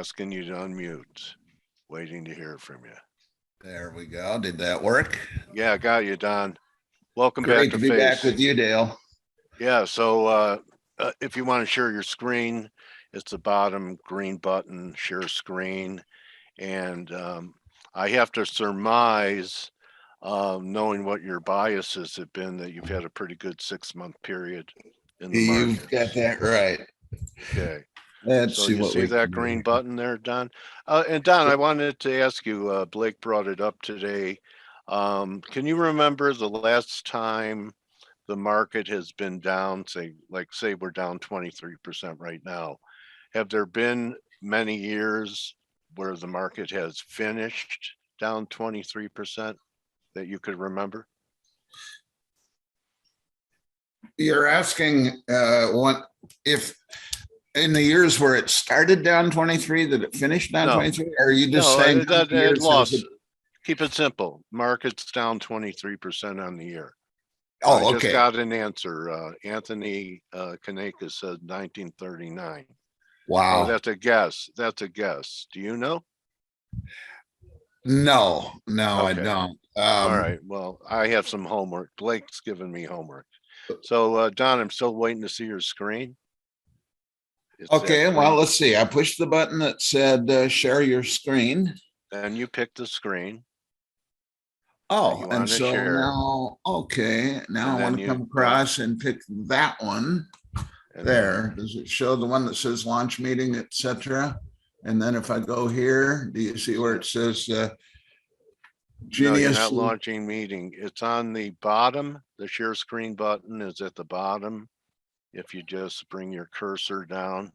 Asking you to unmute. Waiting to hear from you. There we go. Did that work? Yeah, got you, Don. Welcome Great back to to be back F.A.C.E. with you, Dale. Yeah, so if you want to share your screen, it's the bottom green button, share screen. And I have to surmise, knowing what your biases have been, that you've had a pretty good 6-month period in the market. You've got that right. Okay. Let's So see you what see we that can green do. button there, Don? And Don, I wanted to ask you, Blake brought it up today. Can you remember the last time the market has been down, say we're down 23% right now? Have there been many years where the market has finished down 23% that you could remember? You're asking what if in the years where it started down 23 that it finished down 23? Or are you just saying it lost? Keep it simple. Market's down 23% on the year. Oh, I okay. just got an answer. Anthony Kaneka said 1939. Wow. Oh, that's a guess. That's a guess. Do you know? No, okay. I don't. All right. Well, I have some homework. Blake's given me homework. So, Don, I'm still waiting to see your screen. Okay, well, let's see. I pushed the button that said share your screen. And you picked the screen. Oh, and so now, okay, now I want to come across and pick that one. There, does it show the one that says launch meeting, etc.? And then if I go here, do you see where it says Genius? No, you're not launching meeting. It's on the bottom. The share screen button is at the bottom. If you just bring your cursor down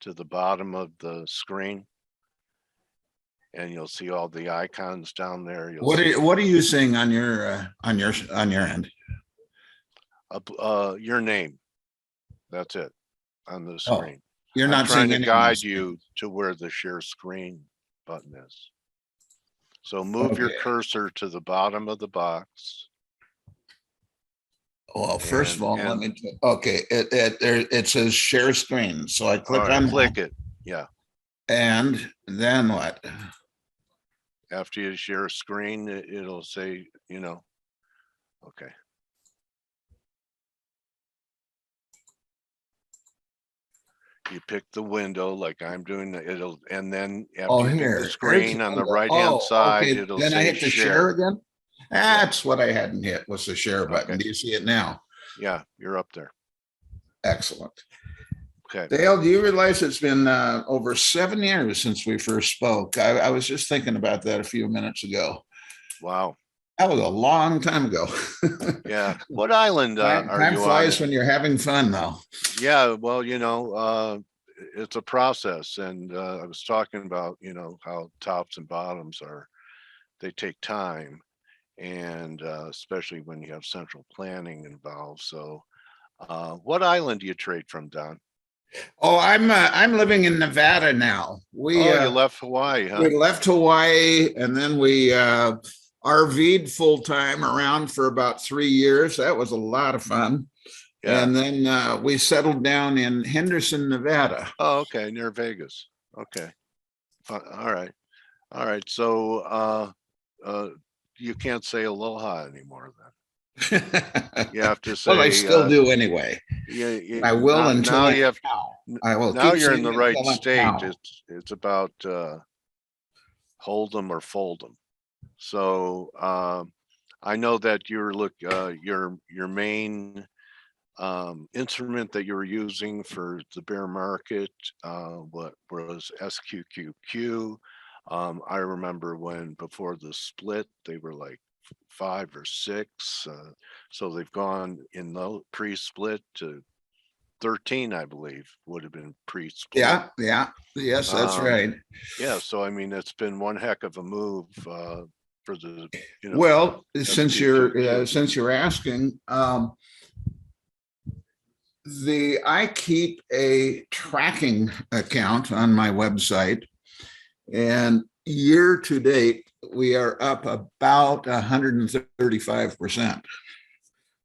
to the bottom of the screen, and you'll see all the icons down there. What are you seeing on your end? Your name. That's it on the screen. Oh, you're not trying to guide you to where the share screen button is. So move your cursor to the bottom of the box. Well, first of all, let me. Okay, it says share screen, so I click on. Click it. Yeah. And then what? After you share a screen, it'll say, okay. You pick the window like I'm doing. And then after you pick the screen on the right-hand side, it'll say then I hit the share again. That's what I hadn't hit, was the share button. Do you see it now? Yeah, you're up there. Excellent. Okay. Dale, do you realize it's been over 7 years since we first spoke? I was just thinking about that a few minutes ago. Wow. That was a long time ago. Yeah. What island are you on? Time flies when you're having fun, though. Yeah. Well, it's a process. And I was talking about, how tops and bottoms they take time. And especially when you have central planning involved. So what island do you trade from, Don? Oh, I'm living in Nevada now. You left Hawaii, huh? We left Hawaii, and then we RV'd full time around for about 3 years. That was a lot of fun. Yeah. And then we settled down in Henderson, Nevada. Oh, okay, near Vegas. Okay, all right. So you can't say aloha anymore then. You have to say. Well, I still do anyway. I will until now you have. I will. Now you're in the right state. It's about hold them or fold them. So I know that your main instrument that you were using for the bear market what was SQQQ. I remember when before the split they were like 5 or 6, so they've gone in the pre-split to 13, I believe, would have been pre-split. Yes, that's right. Yeah, so I mean it's been one heck of a move for the well, since you're asking, I keep a tracking account on my website, and year to date we are up about 135%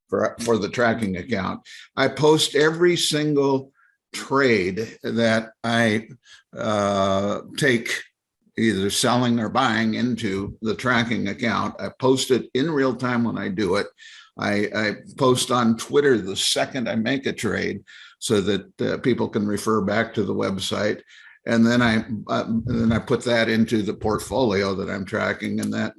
for the tracking account. I post every single trade that I take either selling or buying into the tracking account. I post it in real time when I do it. I post on Twitter the second I make a trade so that people can refer back to the website. And then I put that into the portfolio that I'm tracking, and that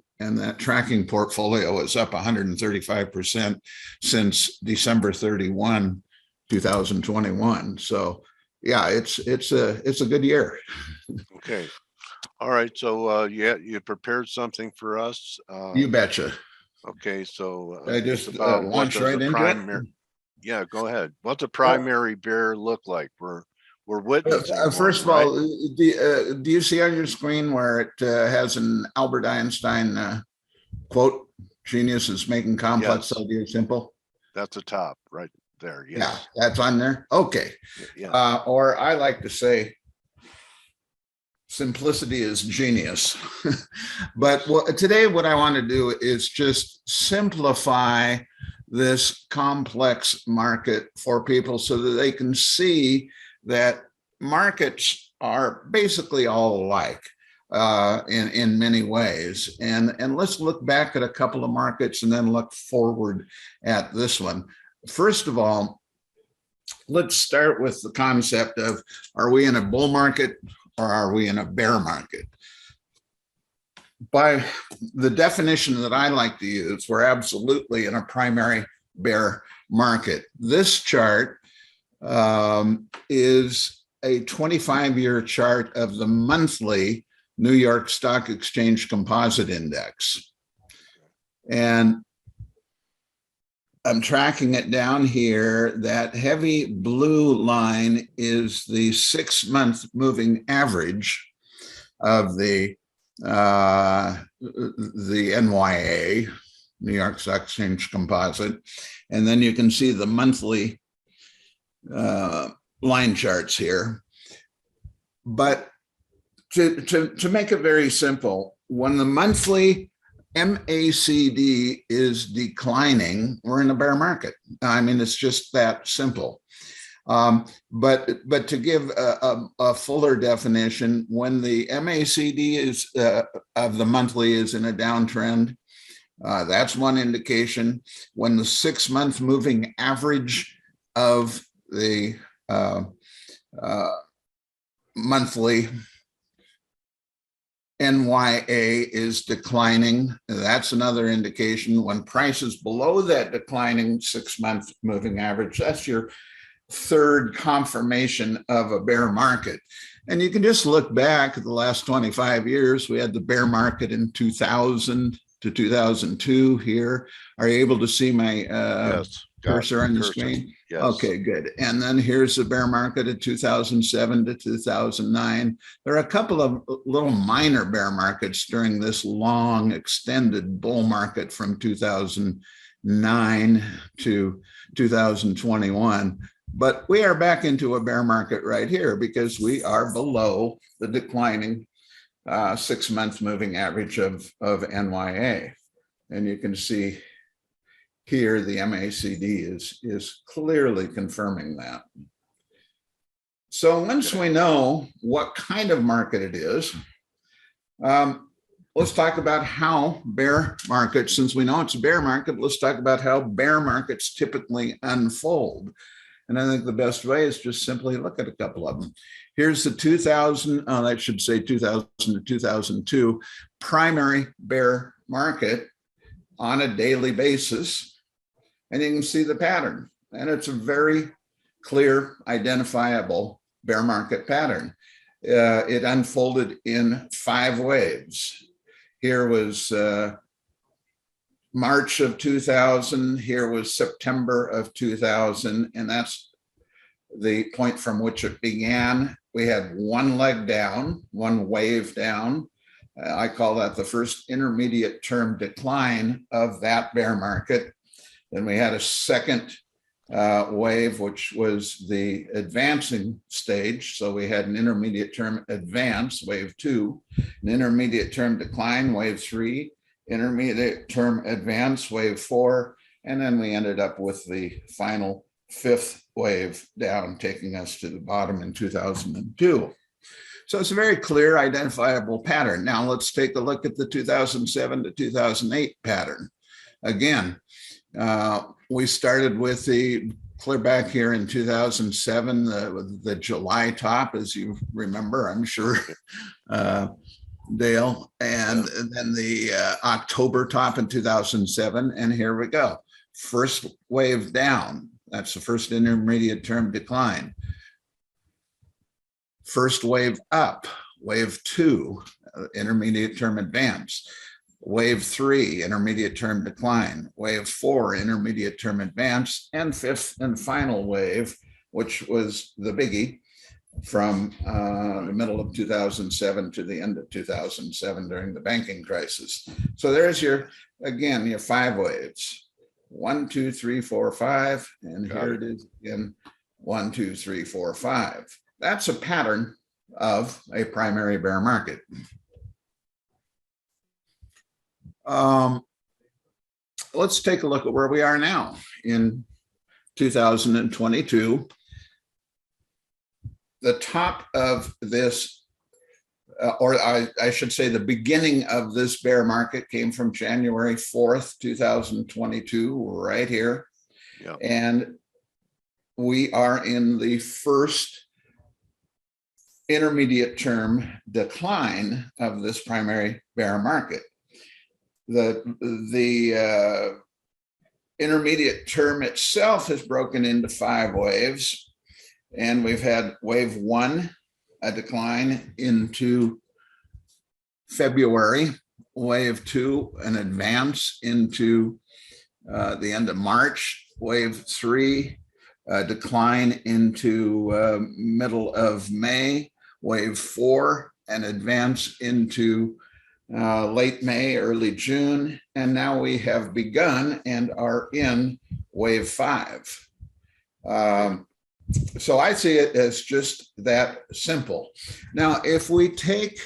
tracking portfolio is up 135% since December 31, 2021. So yeah, it's a good year. Okay. All right. So yeah, you prepared something for us. You betcha. Okay. So I just launch right into it. Yeah, go ahead. What's a primary bear look like? We're witnessing first one, of all, do you see on your screen where it has an Albert Einstein quote, genius is making complex ideas simple? That's the top right there. Yes. Yeah, that's on there. Okay. Yeah. Or I like to say simplicity is genius. But today what I want to do is just simplify this complex market for people so that they can see that markets are basically all alike in many ways. And let's look back at a couple of markets and then look forward at this one. First of all, let's start with the concept of, are we in a bull market or are we in a bear market? By the definition that I like to use, we're absolutely in a primary bear market. This chart is a 25-year chart of the monthly New York Stock Exchange Composite Index. And I'm tracking it down here. That heavy blue line is the 6-month moving average of the NYA, New York Stock Exchange Composite. And then you can see the monthly line charts here. But to make it very simple, when the monthly MACD is declining, we're in a bear market. I mean, it's just that simple. But to give a fuller definition, when the MACD is of the monthly is in a downtrend, that's one indication. When the 6-month moving average of the monthly NYA is declining, that's another indication. When price is below that declining 6-month moving average, that's your third confirmation of a bear market. And you can just look back at the last 25 years. We had the bear market in 2000 to 2002 here. Are you able to see my cursor on the screen? Yes. Okay, good. And then here's the bear market of 2007 to 2009. There are a couple of little minor bear markets during this long extended bull market from 2009 to 2021. But we are back into a bear market right here because we are below the declining 6-month moving average of NYA. And you can see here the MACD is clearly confirming that. So once we know what kind of market it is, let's talk about how bear markets, since we know it's a bear market, let's talk about how bear markets typically unfold. And I think the best way is just simply look at a couple of them. Here's the 2000 to 2002 primary bear market on a daily basis. And you can see the pattern. And it's a very clear, identifiable bear market pattern. It unfolded in 5 waves. Here was March of 2000, here was September of 2000, and that's the point from which it began. We had one leg down, one wave down. I call that the first intermediate term decline of that bear market. Then we had a second wave, which was the advancing stage. So we had an intermediate term advance, wave 2, an intermediate term decline, wave 3, intermediate term advance, wave 4, and then we ended up with the final fifth wave down, taking us to the bottom in 2002. So it's a very clear, identifiable pattern. Now let's take a look at the 2007 to 2008 pattern. Again, we started with the clear back here in 2007, the July top, as you remember, I'm sure, Dale, and then the October top in 2007, and here we go. First wave down, that's the first intermediate term decline. First wave up, wave 2, intermediate term advance. Wave 3, intermediate term decline. Wave 4, intermediate term advance. And fifth and final wave, which was the biggie from the middle of 2007 to the end of 2007 during the banking crisis. So there's your, again, your 5 waves. 1, 2, 3, 4, 5. And here it is again, 1, 2, 3, 4, 5. That's a pattern of a primary bear market. Let's take a look at where we are now in 2022. The top of this, or I should say the beginning of this bear market came from January 4th, 2022, right here. Yep. And we are in the first intermediate term decline of this primary bear market. The intermediate term itself is broken into 5 waves, and we've had wave 1, a decline into February, wave 2, an advance into the end of March, wave 3, a decline into middle of May, wave 4, an advance into late May, early June, and now we have begun and are in wave 5. So I see it as just that simple. Now, if we take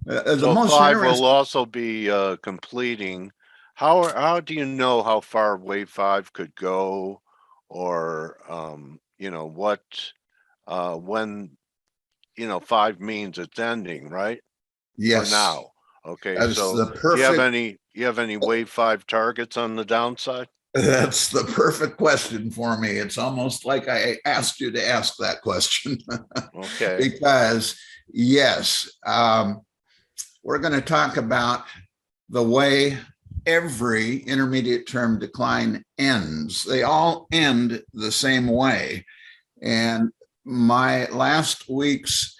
the most 5 will also be completing. How do you know how far wave 5 could go, or you know what when 5 means it's ending, right? Yes. For now. Okay. That's so the perfect... do you have any wave 5 targets on the downside? That's the perfect question for me. It's almost like I asked you to ask that question. Okay. Because yes, we're going to talk about the way every intermediate term decline ends. They all end the same way. And my last week's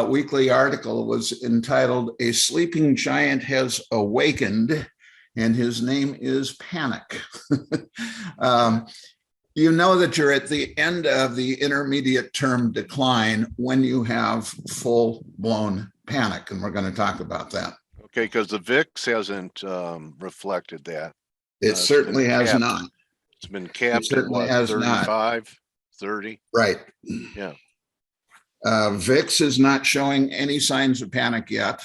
weekly article was entitled "A Sleeping Giant Has Awakened, and His Name is Panic." You know that you're at the end of the intermediate term decline when you have full-blown panic, and we're going to talk about that. Okay, because the VIX hasn't reflected that. It certainly has not. It's been capped at what, 35, 30? Right. Yeah. VIX is not showing any signs of panic yet.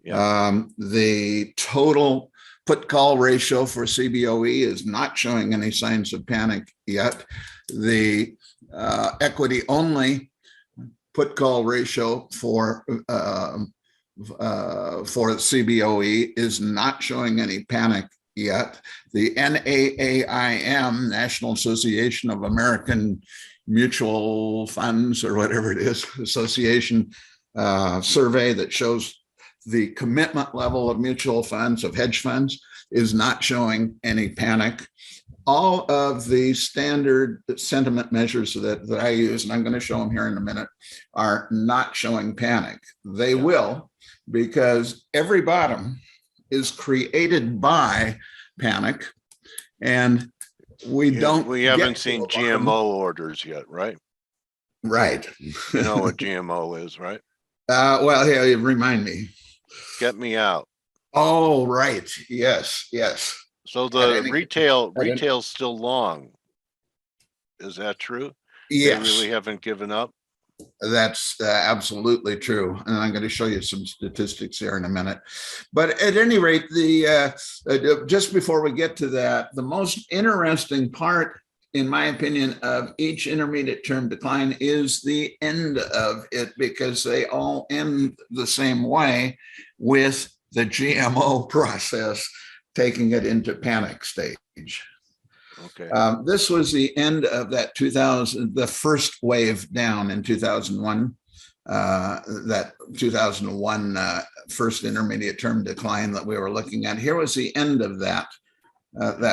Yeah. The total put call ratio for CBOE is not showing any signs of panic yet. The equity only put call ratio for CBOE is not showing any panic yet. The NAAIM, National Association of American Mutual Funds, or whatever it is, association survey that shows the commitment level of mutual funds, of hedge funds, is not showing any panic. All of the standard sentiment measures that I use, and I'm going to show them here in a minute, are not showing panic. They will, because every bottom is created by panic, and we haven't seen GMO orders yet, right? Right. You know what GMO is, right? Well, yeah, remind me. Get me out. Oh, right. Yes, yes. So the retail's still long. Is that true? Yes. They really haven't given up? That's absolutely true. And I'm going to show you some statistics here in a minute. But at any rate, just before we get to that, the most interesting part in my opinion, of each intermediate term decline is the end of it, because they all end the same way, with the GMO process taking it into panic stage. Okay. This was the end of that the first wave down in 2001, that 2001 first intermediate term decline that we were looking at. Here was the end of that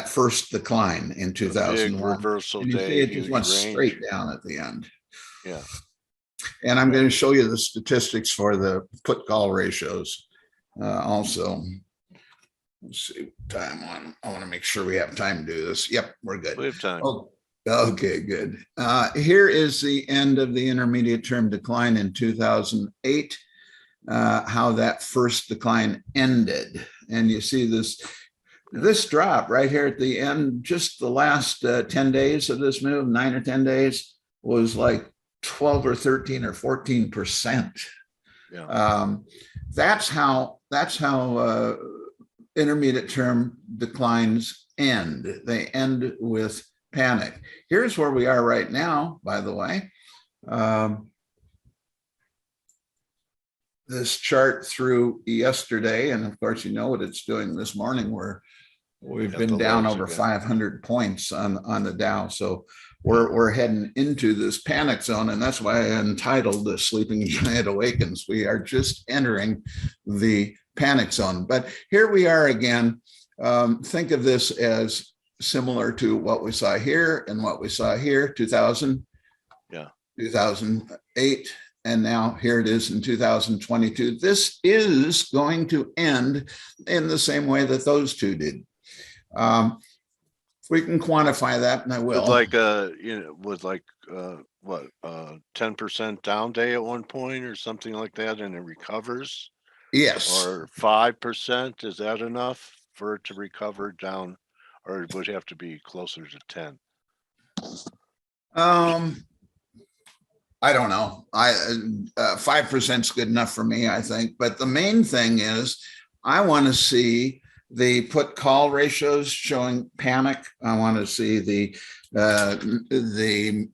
first decline in 2001. Big reversal and you day, see it just went range. straight down at the end. Yeah. And I'm going to show you the statistics for the put call ratios also. Let's see time on. I want to make sure we have time to do this. Yep, we're good. We have time. Oh, okay, good. Here is the end of the intermediate term decline in 2008, how that first decline ended. And you see this drop right here at the end, just the last 10 days of this move, 9 or 10 days, was like 12 or 13 or 14%. Yeah. That's how intermediate term declines end. They end with panic. Here's where we are right now, by the way. This chart through yesterday, and of course, you know what it's doing this morning, where we've been down over 500 points on the Dow. So we're heading into this panic zone, and that's why I entitled The Sleeping Giant Awakens. We are just entering the panic zone. But here we are again. Think of this as similar to what we saw here and what we saw here, 2000, 2008, and now here it is in 2022. This is going to end in the same way that those two did. We can quantify that, and I will. With 10% down day at one point or something like that, and it recovers. Yes. Or 5%, is that enough for it to recover down, or it would have to be closer to 10? I don't know. 5% is good enough for me, I think. But the main thing is, I want to see the put call ratios showing panic. I want to see the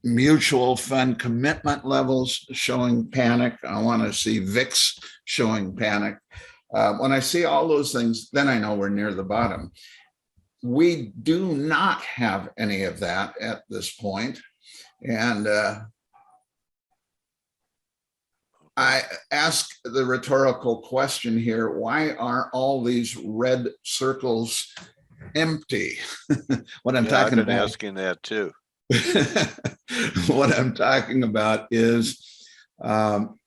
mutual fund commitment levels showing panic. I want to see VIX showing panic. When I see all those things, then I know we're near the bottom. We do not have any of that at this point. And I ask the rhetorical question here: why are all these red circles empty? What I'm talking about. I've been asking that too. What I'm talking about is,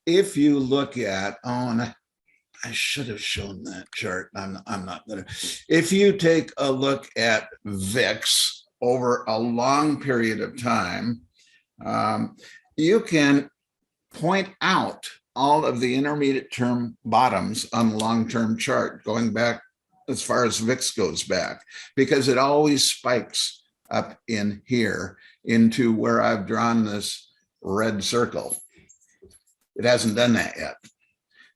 if you look at, and I should have shown that chart. I'm not gonna. If you take a look at VIX over a long period of time, you can point out all of the intermediate term bottoms on the long-term chart, going back as far as VIX goes back, because it always spikes up in here into where I've drawn this red circle. It hasn't done that yet.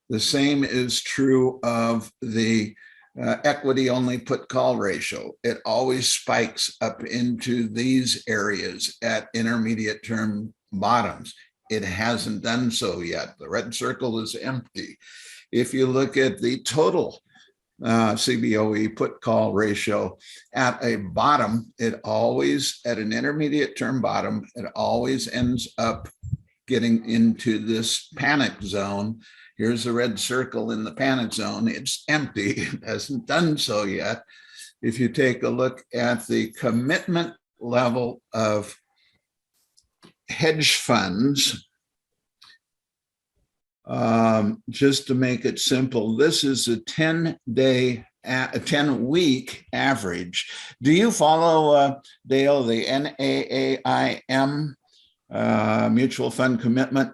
The same is true of the equity only put call ratio. It always spikes up into these areas at intermediate term bottoms. It hasn't done so yet. The red circle is empty. If you look at the total CBOE put call ratio at a bottom, it always, at an intermediate term bottom, it always ends up getting into this panic zone. Here's the red circle in the panic zone. It's empty. It hasn't done so yet. If you take a look at the commitment level of hedge funds, just to make it simple, this is a 10-week average. Do you follow, Dale, the NAAIM mutual fund commitment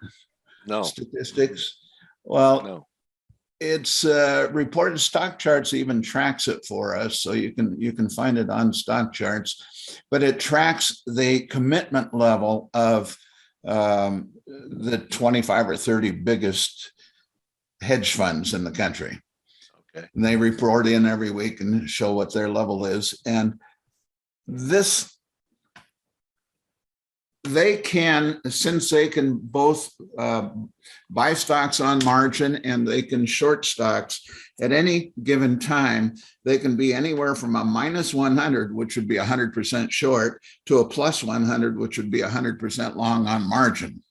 statistics? Well, no. It's reported stock charts even tracks it for us, so you can find it on stock charts, but it tracks the commitment level of the 25 or 30 biggest hedge funds in the country. Okay. And they report in every week and show what their level is. And this they can, since they can both buy stocks on margin and they can short stocks at any given time, they can be anywhere from a minus 100, which would be 100% short, to a plus 100, which would be 100% long on margin.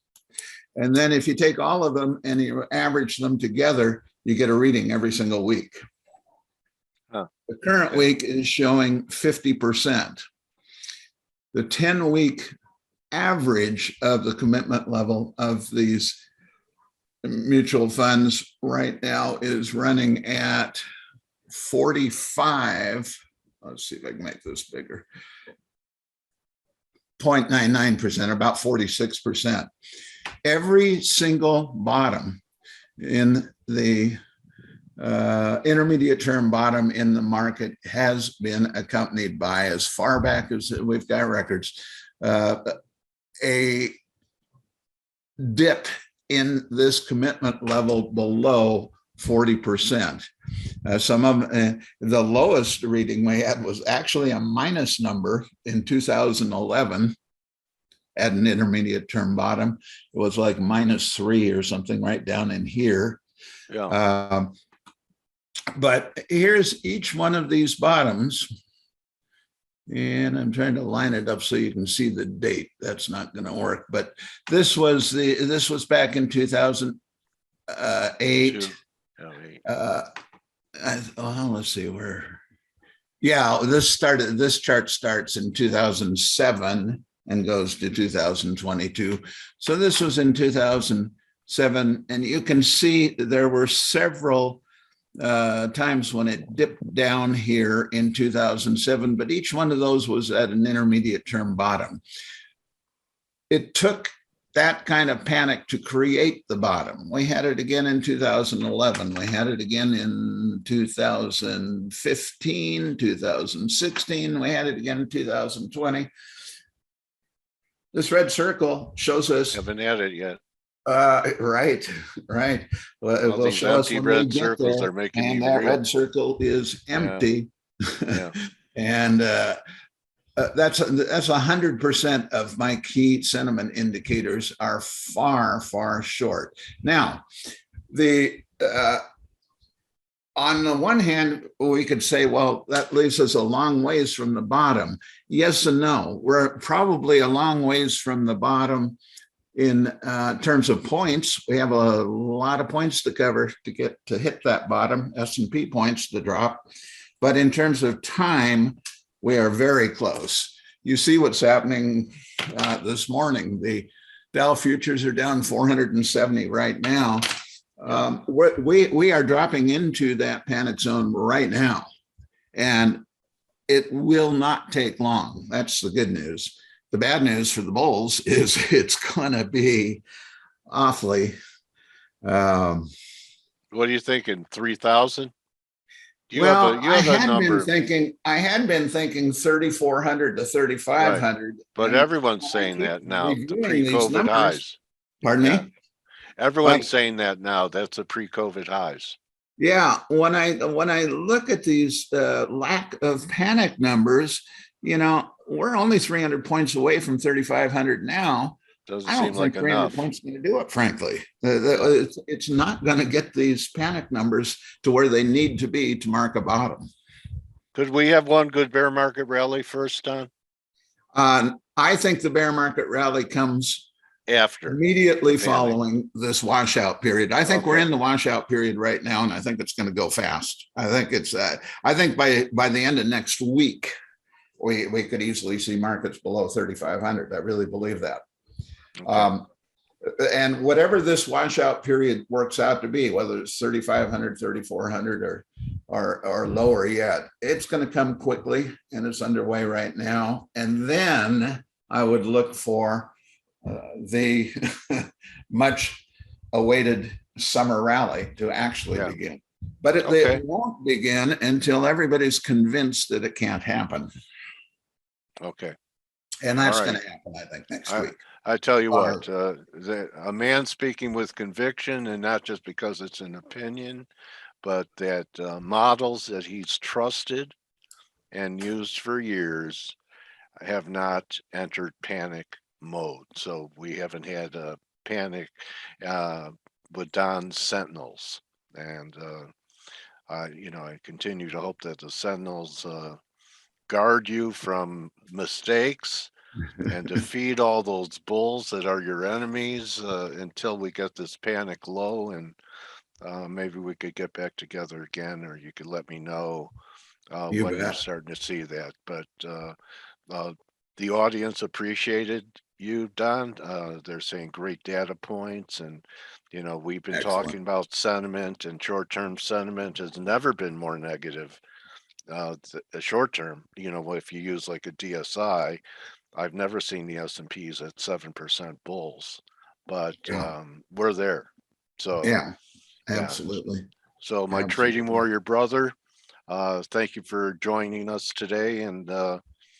And then if you take all of them and you average them together, you get a reading every single week. The current week is showing 50%. The 10-week average of the commitment level of these mutual funds right now is running at 45. Let's see if I can make this bigger. 0.99%, about 46%. Every single bottom in the intermediate term bottom in the market has been accompanied by, as far back as we've got records, a dip in this commitment level below 40%. Some of the lowest reading we had was actually a minus number in 2011 at an intermediate term bottom. It was like -3 or something right down in here. Yeah. But here's each one of these bottoms. And I'm trying to line it up so you can see the date. That's not going to work. But this was back in 2008. Let's see where. Yeah, this chart starts in 2007 and goes to 2022. So this was in 2007, and you can see there were several times when it dipped down here in 2007, but each one of those was at an intermediate term bottom. It took that kind of panic to create the bottom. We had it again in 2011. We had it again in 2015, 2016. We had it again in 2020. This red circle shows us. Haven't had it yet. Right. Well, it will show us when red we get circles there, are making and me that real. red circle is empty. Yeah. And that's 100% of my key sentiment indicators are far, far short. Now, on the one hand, we could say, well, that leaves us a long ways from the bottom. Yes and no. We're probably a long ways from the bottom in terms of points. We have a lot of points to cover to get to hit that bottom, S&P points to drop. But in terms of time, we are very close. You see what's happening this morning. The Dow futures are down 470 right now. We are dropping into that panic zone right now, and it will not take long. That's the good news. The bad news for the bulls is it's going to be awfully. What are you thinking? 3,000? I had been thinking 3,400 to 3,500. Right. But everyone's saying that now. The pre-COVID highs. Pardon me? Everyone's saying that now. That's the pre-COVID highs. Yeah. When I look at these lack of panic numbers, we're only 300 points away from 3,500 now. Doesn't seem like 300 enough. points going to do it, frankly. It's not going to get these panic numbers to where they need to be to mark a bottom. Could we have one good bear market rally first, Don? I think the bear market rally comes after, immediately following this washout period. I think we're in the washout period right now, and I think it's going to go fast. I think by the end of next week, we could easily see markets below 3,500. I really believe that. Okay. And whatever this washout period works out to be, whether it's 3,500, 3,400 or lower yet, it's going to come quickly, and it's underway right now. And then I would look for the much awaited summer rally to actually begin. But it won't begin until everybody's convinced that it can't happen. Okay. And that's going to happen, I think, next week. I tell you what, a man speaking with conviction, and not just because it's an opinion, but that models that he's trusted and used for years have not entered panic mode. So we haven't had a panic with Don's sentinels. And, I continue to hope that the sentinels guard you from mistakes and defeat all those bulls that are your enemies until we get this panic low, and maybe we could get back together again, or you could let me know when you're starting to see that. But the audience appreciated you, Don. They're saying great data points, and we've been talking about sentiment, and short-term sentiment has never been more negative. The short term, if you use like a DSI, I've never seen the S&Ps at 7% bulls, but we're there. So yeah, absolutely. So my trading warrior brother, thank you for joining us today. And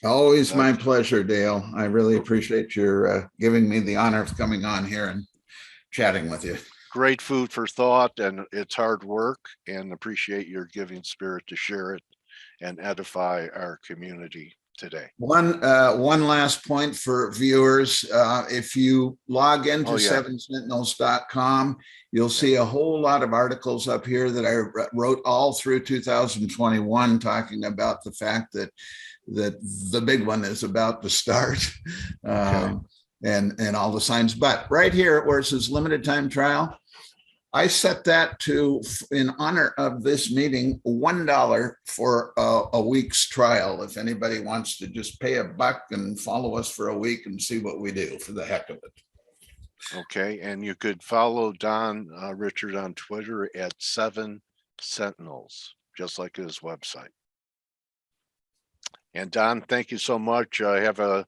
always my pleasure, Dale. I really appreciate your giving me the honor of coming on here and chatting with you. Great food for thought, and it's hard work, and appreciate your giving spirit to share it and edify our community today. One last point for viewers. If you log into 7sentinels.com, you'll see a whole lot of articles up here that I wrote all through 2021 talking about the fact that the big one is about to start, and all the signs. But right here where it says limited time trial, I set that to, in honor of this meeting, $1 for a week's trial. If anybody wants to just pay $1 and follow us for a week and see what we do for the heck of it. Okay, and you could follow Don Richard on Twitter at 7sentinels, just like his website. And Don, thank you so much. Have a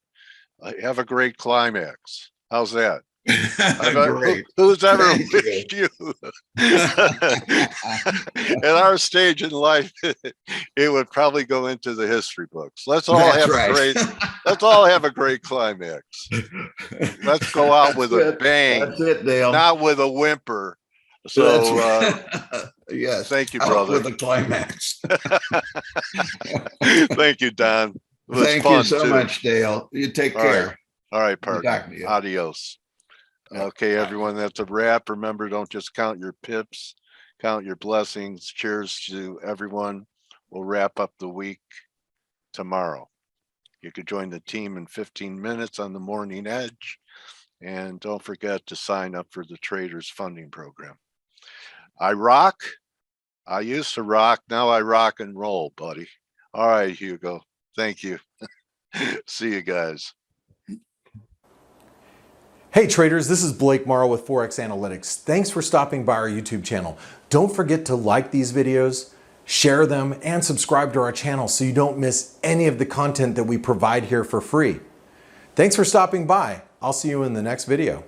great climax. How's that? Who's ever wished you at our stage in life? It would probably go into the history books. Let's all have a great climax. Let's go out with a bang. That's it, Dale. Not with a whimper. So yes, thank you, brother. With a climax. Thank you, Don. Thank you so much, Dale. You take care. All right, partner. Adios. Okay, everyone, that's a wrap. Remember, don't just count your pips, count your blessings. Cheers to everyone. We'll wrap up the week tomorrow. You could join the team in 15 minutes on the Morning Edge. And don't forget to sign up for the Traders Funding Program. I used to rock. Now I rock and roll, buddy. All right, Hugo. Thank you. See you guys. Hey traders, this is Blake Morrow with ForexAnalytix. Thanks for stopping by our YouTube channel. Don't forget to like these videos, share them, and subscribe to our channel so you don't miss any of the content that we provide here for free. Thanks for stopping by. I'll see you in the next video.